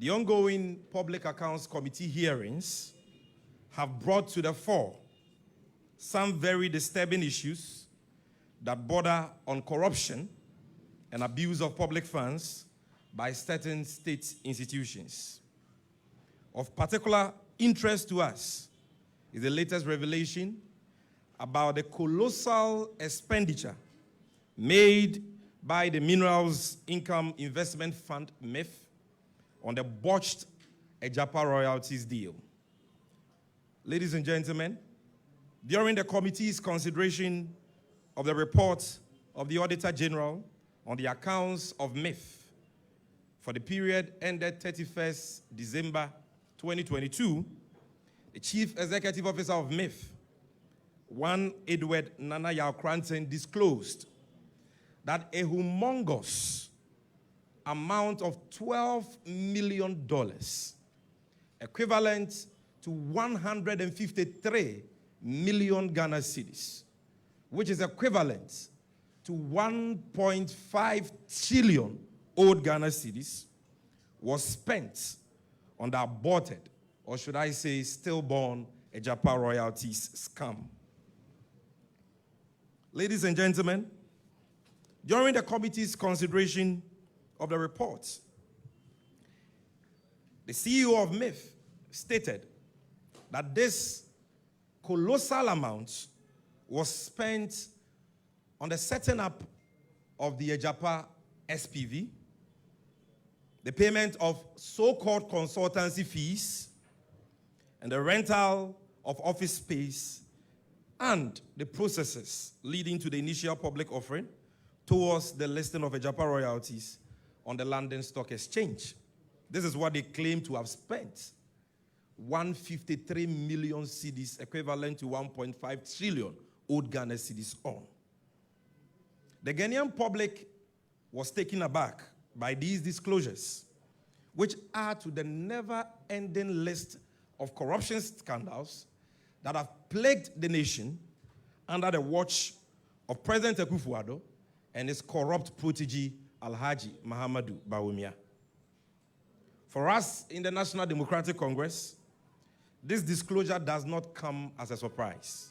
The ongoing Public Accounts Committee hearings have brought to the fore some very disturbing issues that border on corruption and abuse of public funds by certain state institutions. Of particular interest to us is the latest revelation about the colossal expenditure made by the Minerals Income Investment Fund, MIF, on the botched Agyapa royalties deal. Ladies and gentlemen, during the committee's consideration of the report of the Auditor General on the accounts of MIF for the period ended 31st December 2022, the Chief Executive Officer of MIF, one Edward Nana Yao-Cranton, disclosed that a humongous amount of $12 million, equivalent to 153 million Ghana cedis, which is equivalent to 1.5 trillion old Ghana cedis, was spent on the aborted, or should I say stillborn, Agyapa royalties scam. Ladies and gentlemen, during the committee's consideration of the report, the CEO of MIF stated that this colossal amount was spent on the setting up of the Agyapa SPV, the payment of so-called consultancy fees, and the rental of office space, and the processes leading to the initial public offering towards the listing of Agyapa royalties on the London Stock Exchange. This is what they claim to have spent 153 million cedis, equivalent to 1.5 trillion old Ghana cedis on. The Ghanaian public was taken aback by these disclosures, which add to the never-ending list of corruption scandals that have plagued the nation under the watch of President Akufo-Addo and his corrupt protege, Alhaji Mahamudu Bawumia. For us in the National Democratic Congress, this disclosure does not come as a surprise.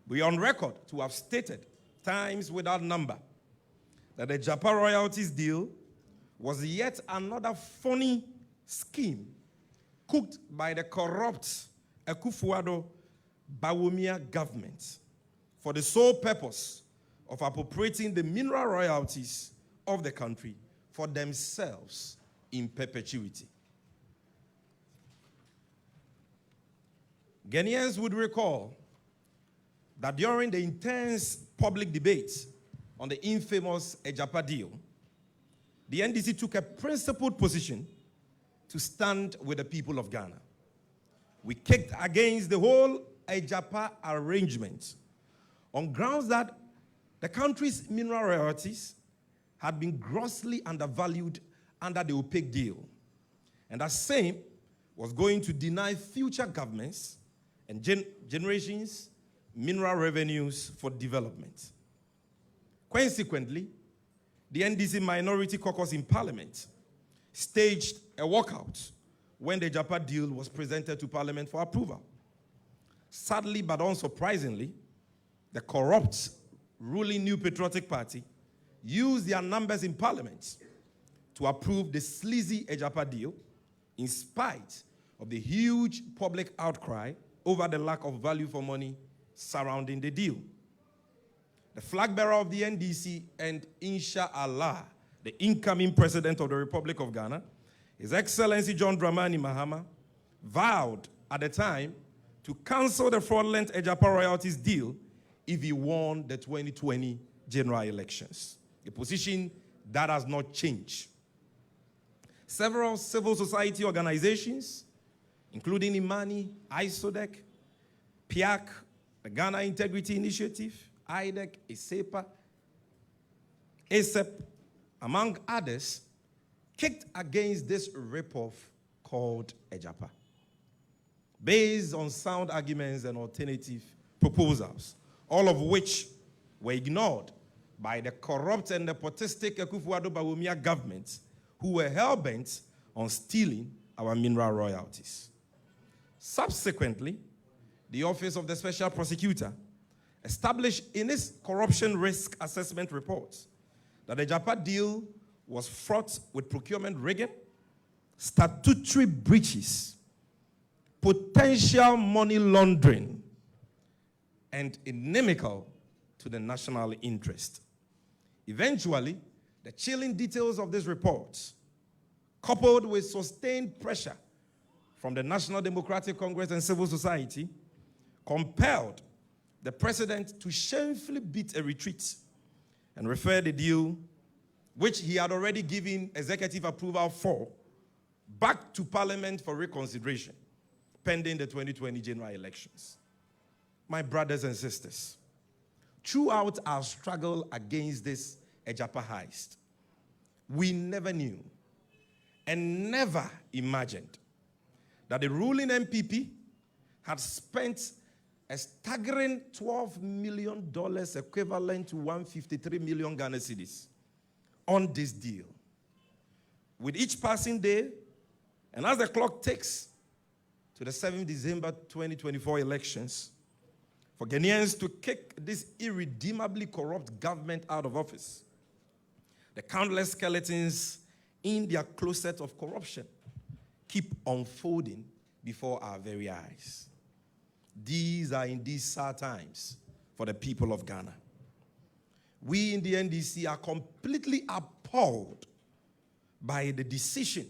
We are on record to have stated times without number that the Agyapa royalties deal was yet another phony scheme cooked by the corrupt Akufo-Addo Bawumia government for the sole purpose of appropriating the mineral royalties of the country for themselves in perpetuity. Ghanaians would recall that during the intense public debate on the infamous Agyapa deal, the NDC took a principled position to stand with the people of Ghana. We kicked against the whole Agyapa arrangement on grounds that the country's mineral royalties had been grossly undervalued under the opaque deal, and that same was going to deny future governments and generations mineral revenues for development. Consequently, the NDC minority caucus in Parliament staged a walkout when the Agyapa deal was presented to Parliament for approval. Sadly, but unsurprisingly, the corrupt ruling New Patriotic Party used their numbers in Parliament to approve the sleazy Agyapa deal in spite of the huge public outcry over the lack of value for money surrounding the deal. The flag bearer of the NDC and inshallah, the incoming president of the Republic of Ghana, His Excellency John Dramani Mahama, vowed at the time to cancel the fraudulent Agyapa royalties deal if he won the 2020 general elections, a position that has not changed. Several civil society organizations, including Imani, ISODEC, PIAC, the Ghana Integrity Initiative, IDEC, ISEPA, ASEP, among others, kicked against this ripoff called Agyapa, based on sound arguments and alternative proposals, all of which were ignored by the corrupt and nepotistic Akufo-Addo Bawumia government, who were hell-bent on stealing our mineral royalties. Subsequently, the Office of the Special Prosecutor established in its corruption risk assessment report that the Agyapa deal was fraught with procurement rigging, statutory breaches, potential money laundering, and inimical to the national interest. Eventually, the chilling details of this report, coupled with sustained pressure from the National Democratic Congress and civil society, compelled the president to shamefully beat a retreat and refer the deal, which he had already given executive approval for, back to Parliament for reconsideration, pending the 2020 general elections. My brothers and sisters, throughout our struggle against this Agyapa heist, we never knew and never imagined that the ruling MPP had spent a staggering $12 million equivalent to 153 million Ghana cedis on this deal. With each passing day, and as the clock ticks to the 7th December 2024 elections, for Ghanaians to kick this irredeemably corrupt government out of office, the countless skeletons in their closet of corruption keep unfolding before our very eyes. These are indeed sad times for the people of Ghana. We in the NDC are completely appalled by the decision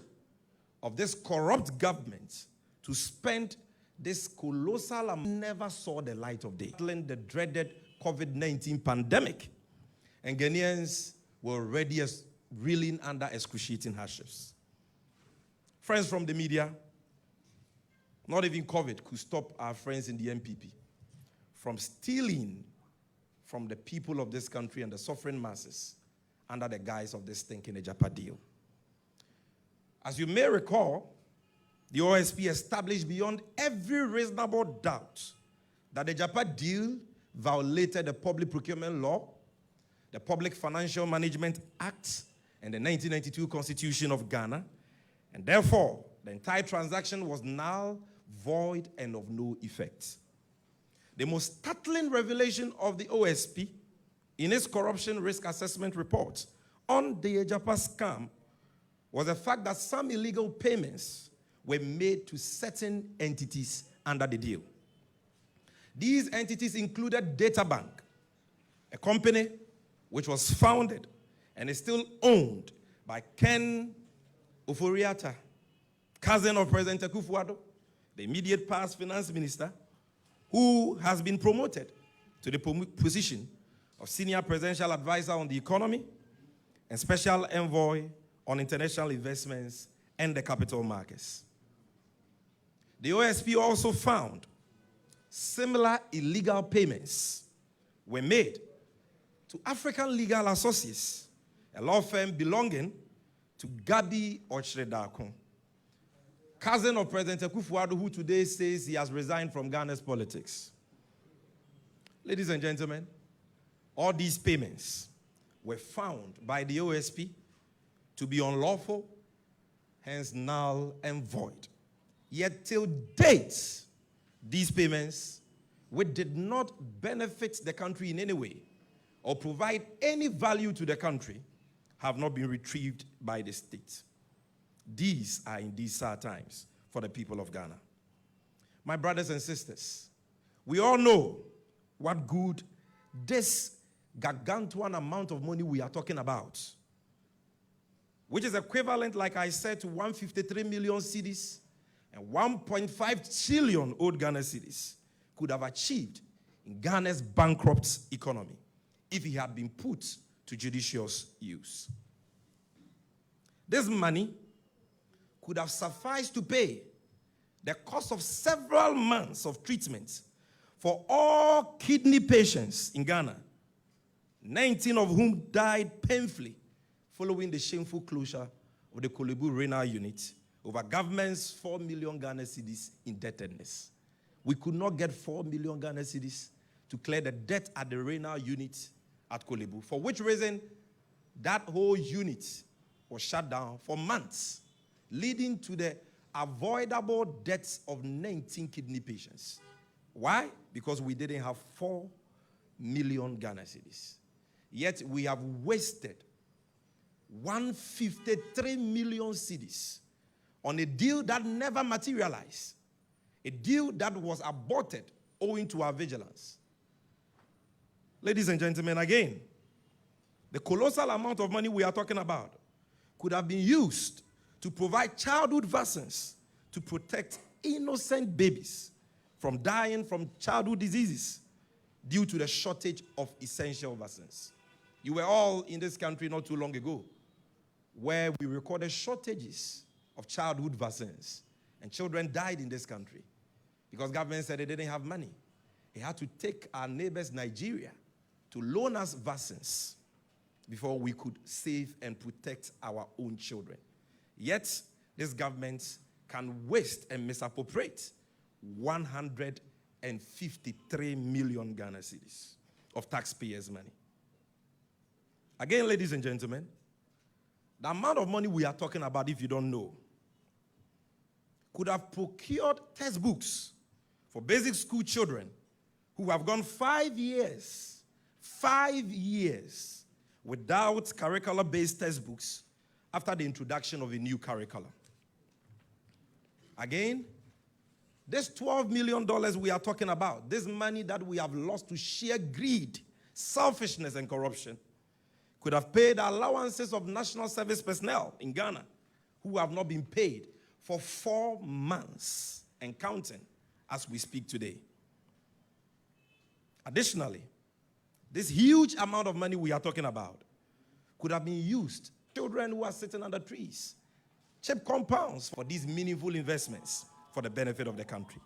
of this corrupt government to spend this colossal amount. Never saw the light of day. The dreaded COVID-19 pandemic, and Ghanaians were already reeling under excruciating hardships. Friends from the media, not even COVID could stop our friends in the MPP from stealing from the people of this country and the suffering masses under the guise of this stinking Agyapa deal. As you may recall, the OSP established beyond every reasonable doubt that the Agyapa deal violated the Public Procurement Law, the Public Financial Management Act, and the 1992 Constitution of Ghana, and therefore, the entire transaction was null, void, and of no effect. The most startling revelation of the OSP in its corruption risk assessment report on the Agyapa scam was the fact that some illegal payments were made to certain entities under the deal. These entities included Databank, a company which was founded and is still owned by Ken Oforiatta, cousin of President Akufo-Addo, the immediate past finance minister, who has been promoted to the position of senior presidential advisor on the economy and special envoy on international investments and the capital markets. The OSP also found similar illegal payments were made to African Legal Associates, a law firm belonging to Gabi Ochredakun, cousin of President Akufo-Addo, who today says he has resigned from Ghana's politics. Ladies and gentlemen, all these payments were found by the OSP to be unlawful, hence null and void. Yet till date, these payments, which did not benefit the country in any way or provide any value to the country, have not been retrieved by the state. These are indeed sad times for the people of Ghana. My brothers and sisters, we all know what good this gargantuan amount of money we are talking about, which is equivalent, like I said, to 153 million cedis and 1.5 trillion old Ghana cedis, could have achieved in Ghana's bankrupt economy if it had been put to judicious use. This money could have sufficed to pay the cost of several months of treatment for all kidney patients in Ghana, 19 of whom died painfully following the shameful closure of the Kolebu renal unit over government's 4 million Ghana cedis indebtedness. We could not get 4 million Ghana cedis to clear the debt at the renal unit at Kolebu, for which reason that whole unit was shut down for months leading to the avoidable deaths of 19 kidney patients. Why? Because we didn't have 4 million Ghana cedis. Yet we have wasted 153 million cedis on a deal that never materialized, a deal that was aborted owing to our vigilance. Ladies and gentlemen, again, the colossal amount of money we are talking about could have been used to provide childhood vaccines to protect innocent babies from dying from childhood diseases due to the shortage of essential vaccines. You were all in this country not too long ago where we recorded shortages of childhood vaccines, and children died in this country because government said they didn't have money. They had to take our neighbors, Nigeria, to loan us vaccines before we could save and protect our own children. Yet, this government can waste and misappropriate 153 million Ghana cedis of taxpayers' money. Again, ladies and gentlemen, the amount of money we are talking about, if you don't know, could have procured textbooks for basic school children who have gone 5 years without curriculum-based textbooks after the introduction of a new curriculum. Again, this $12 million we are talking about, this money that we have lost to sheer greed, selfishness, and corruption, could have paid allowances of national service personnel in Ghana who have not been paid for 4 months and counting as we speak today. Additionally, this huge amount of money we are talking about could have been used. Children who are sitting under trees, cheap compounds for these meaningful investments for the benefit of the country.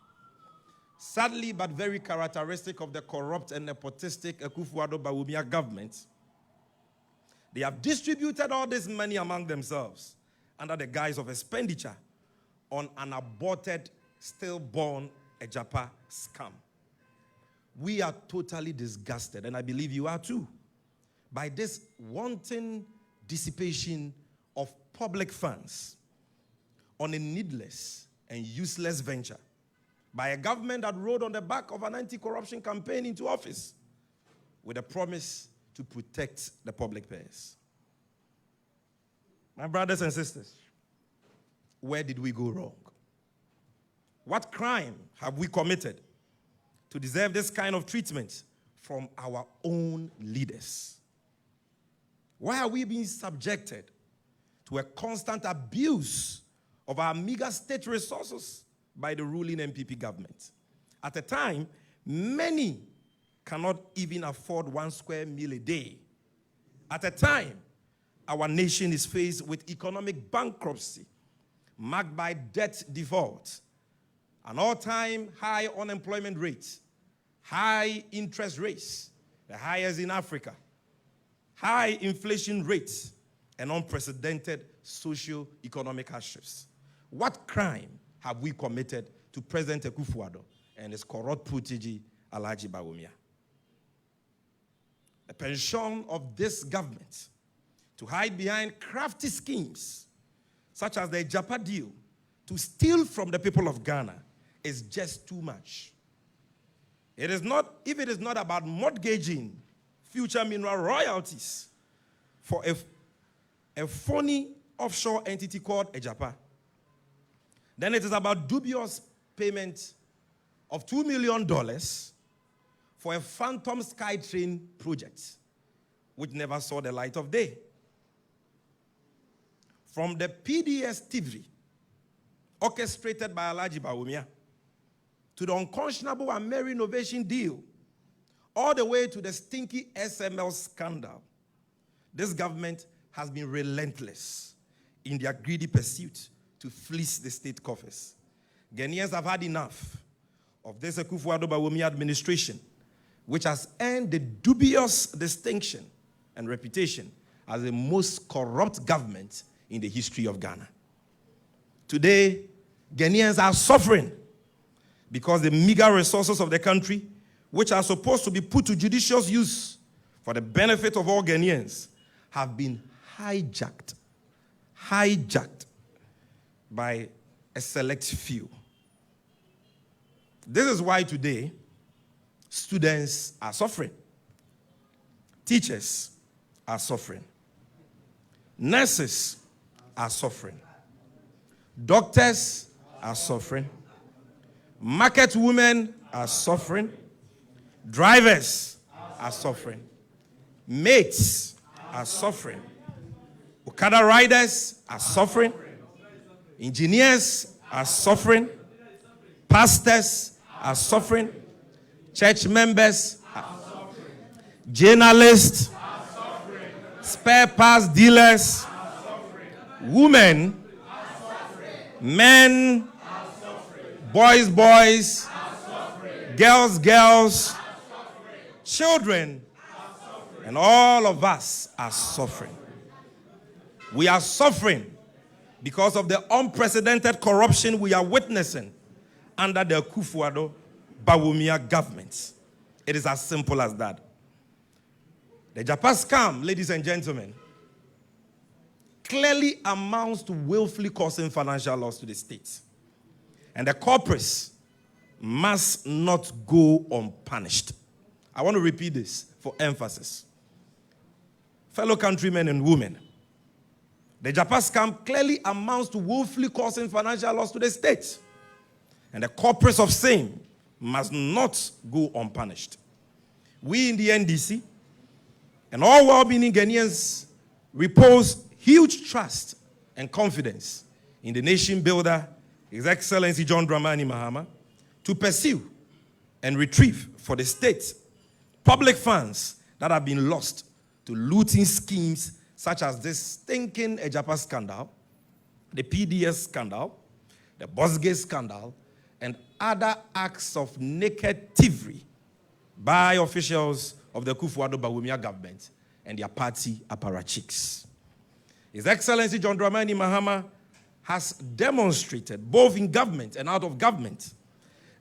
Sadly, but very characteristic of the corrupt and nepotistic Akufo-Addo Bawumia government, they have distributed all this money among themselves under the guise of expenditure on an aborted, stillborn Agyapa scam. We are totally disgusted, and I believe you are too, by this wanton dissipation of public funds on a needless and useless venture by a government that rode on the back of an anti-corruption campaign into office with a promise to protect the public purse. My brothers and sisters, where did we go wrong? What crime have we committed to deserve this kind of treatment from our own leaders? Why are we being subjected to a constant abuse of our meager state resources by the ruling MPP government? At a time, many cannot even afford 1 square meal a day. At a time, our nation is faced with economic bankruptcy, marked by debt default, an all-time high unemployment rate, high interest rates, the highest in Africa, high inflation rates, and unprecedented socio-economic hardships. What crime have we committed to President Akufo-Addo and his corrupt protege, Alhaji Bawumia? The penchant of this government to hide behind crafty schemes, such as the Agyapa deal, to steal from the people of Ghana is just too much. It is not, if it is not about mortgaging future mineral royalties for a phony offshore entity called Agyapa, then it is about dubious payment of $2 million for a phantom SkyTrain project, which never saw the light of day. From the PDS TV, orchestrated by Alhaji Bawumia, to the unconscionable Ameri Innovation deal, all the way to the stinky SML scandal, this government has been relentless in their greedy pursuit to fleece the state coffers. Ghanaians have had enough of this Akufo-Addo Bawumia administration, which has earned the dubious distinction and reputation as the most corrupt government in the history of Ghana. Today, Ghanaians are suffering because the meager resources of the country, which are supposed to be put to judicious use for the benefit of all Ghanaians, have been hijacked by a select few. This is why today students are suffering. Teachers are suffering. Nurses are suffering. Doctors are suffering. Market women are suffering. Drivers are suffering. Mates are suffering. Okada riders are suffering. Engineers are suffering. Pastors are suffering. Church members are suffering. Journalists are suffering. Spare parts dealers are suffering. Women are suffering. Men are suffering. Boys are suffering. Girls are suffering. Children are suffering. And all of us are suffering. We are suffering because of the unprecedented corruption we are witnessing under the Akufo-Addo government. It is as simple as that. The Agyapa scam, ladies and gentlemen, clearly amounts to willfully causing financial loss to the state. And the culprits must not go unpunished. I want to repeat this for emphasis. Fellow countrymen and women, the Agyapa scam clearly amounts to willfully causing financial loss to the state. And the culprits of same must not go unpunished. We in the NDC and all well-meaning Ghanaians repose huge trust and confidence in the nation builder, His Excellency John Dramani Mahama, to pursue and retrieve for the state public funds that have been lost to looting schemes such as this stinking Agyapa scandal, the PDS scandal, the Bosgate scandal, and other acts of naked thievery by officials of the Akufo-Addo government and their party apparatchiks. His Excellency John Dramani Mahama has demonstrated, both in government and out of government,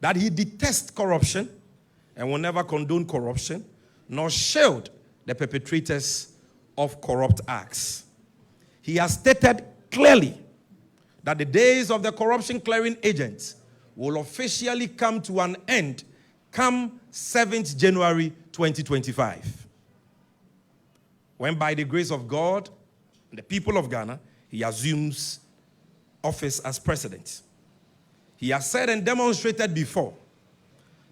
that he detests corruption and will never condone corruption, nor shield the perpetrators of corrupt acts. He has stated clearly that the days of the corruption clearing agents will officially come to an end come 7th January 2025. When by the grace of God and the people of Ghana, he assumes office as president. He has said and demonstrated before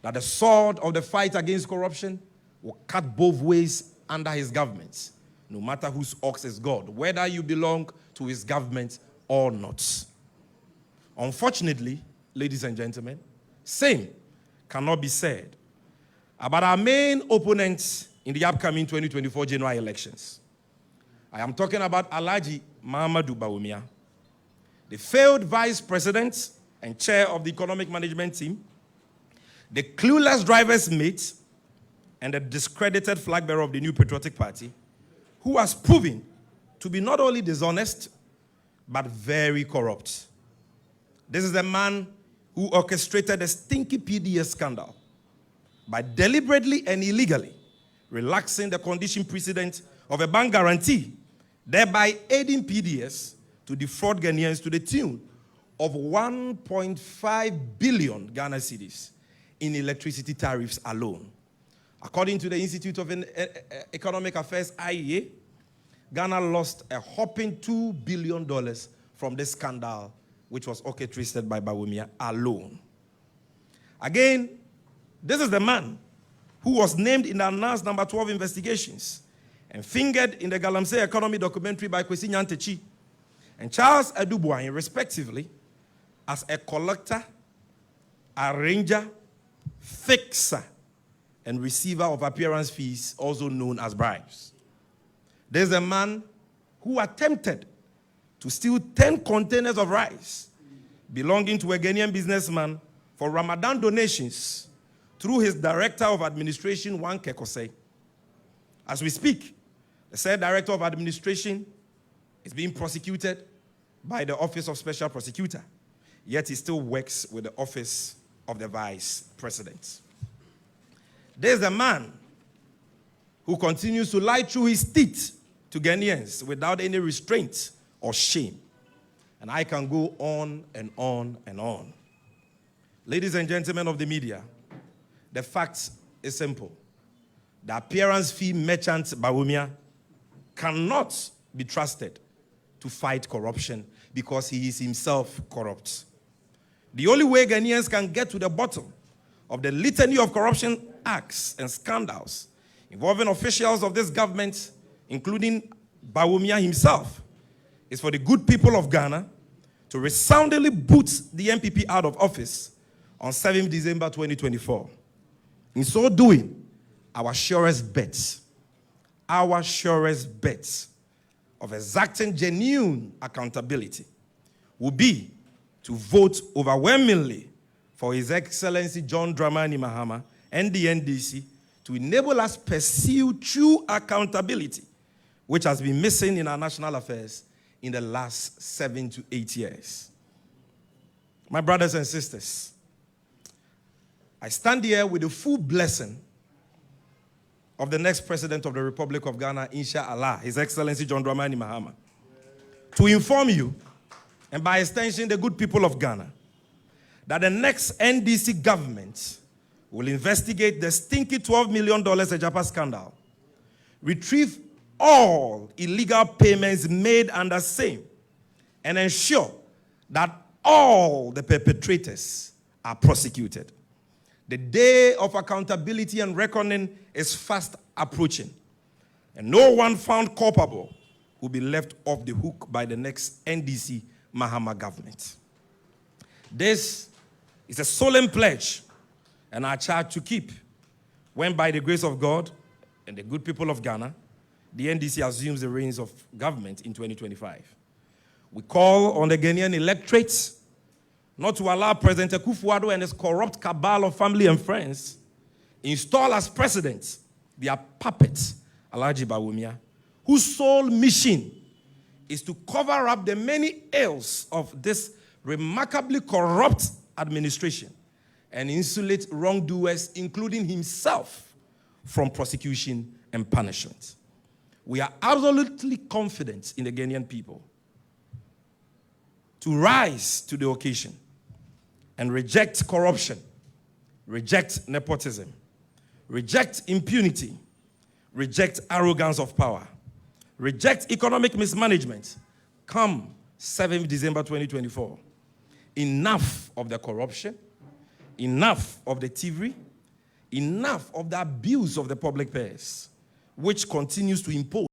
that the sword of the fight against corruption will cut both ways under his government, no matter whose ox is God, whether you belong to his government or not. Unfortunately, ladies and gentlemen, same cannot be said about our main opponents in the upcoming 2024 general elections. I am talking about Alhaji Mahamudu Bawumia, the failed vice president and chair of the economic management team, the clueless driver's mate, and the discredited flag bearer of the New Patriotic Party, who has proven to be not only dishonest, but very corrupt. This is the man who orchestrated the stinky PDS scandal by deliberately and illegally relaxing the condition precedent of a bank guarantee, thereby aiding PDS to defraud Ghanaians to the tune of 1.5 billion Ghana cedis in electricity tariffs alone. According to the Institute of Economic Affairs, IEA, Ghana lost a whopping $2 billion from this scandal, which was orchestrated by Bawumia alone. Again, this is the man who was named in the announced number 12 investigations and fingered in the Galamsey economy documentary by Kesi Nyantechi and Charles Adubuayin, respectively, as a collector, arranger, fixer, and receiver of appearance fees, also known as bribes. There's a man who attempted to steal 10 containers of rice belonging to a Ghanaian businessman for Ramadan donations through his director of administration, Wan Kekose. As we speak, the said director of administration is being prosecuted by the Office of Special Prosecutor, yet he still works with the Office of the Vice President. There's a man who continues to lie through his teeth to Ghanaians without any restraint or shame. And I can go on and on and on. Ladies and gentlemen of the media, the fact is simple. The appearance fee merchant Bawumia cannot be trusted to fight corruption because he is himself corrupt. The only way Ghanaians can get to the bottom of the litany of corruption acts and scandals involving officials of this government, including Bawumia himself, is for the good people of Ghana to resoundingly boot the MPP out of office on 7th December 2024. In so doing, our surest bet of exacting genuine accountability will be to vote overwhelmingly for His Excellency John Dramani Mahama and the NDC to enable us pursue true accountability, which has been missing in our national affairs in the last 7 to 8 years. My brothers and sisters, I stand here with the full blessing of the next President of the Republic of Ghana, Inshallah, His Excellency John Dramani Mahama, to inform you, and by extension the good people of Ghana, that the next NDC government will investigate the stinky $12 million Agyapa scandal, retrieve all illegal payments made under same, and ensure that all the perpetrators are prosecuted. The day of accountability and reckoning is fast approaching, and no one found culpable will be left off the hook by the next NDC Mahama government. This is a solemn pledge and our charge to keep when, by the grace of God and the good people of Ghana, the NDC assumes the reins of government in 2025. We call on the Ghanaian electorate not to allow President Akufo-Addo and his corrupt cabal of family and friends install as president their puppet, Alhaji Bawumia, whose sole mission is to cover up the many ills of this remarkably corrupt administration and insulate wrongdoers, including himself, from prosecution and punishment. We are absolutely confident in the Ghanaian people to rise to the occasion and reject corruption, reject nepotism, reject impunity, reject arrogance of power, reject economic mismanagement. Come 7th December 2024. Enough of the corruption, enough of the thievery, enough of the abuse of the public purse, which continues to impose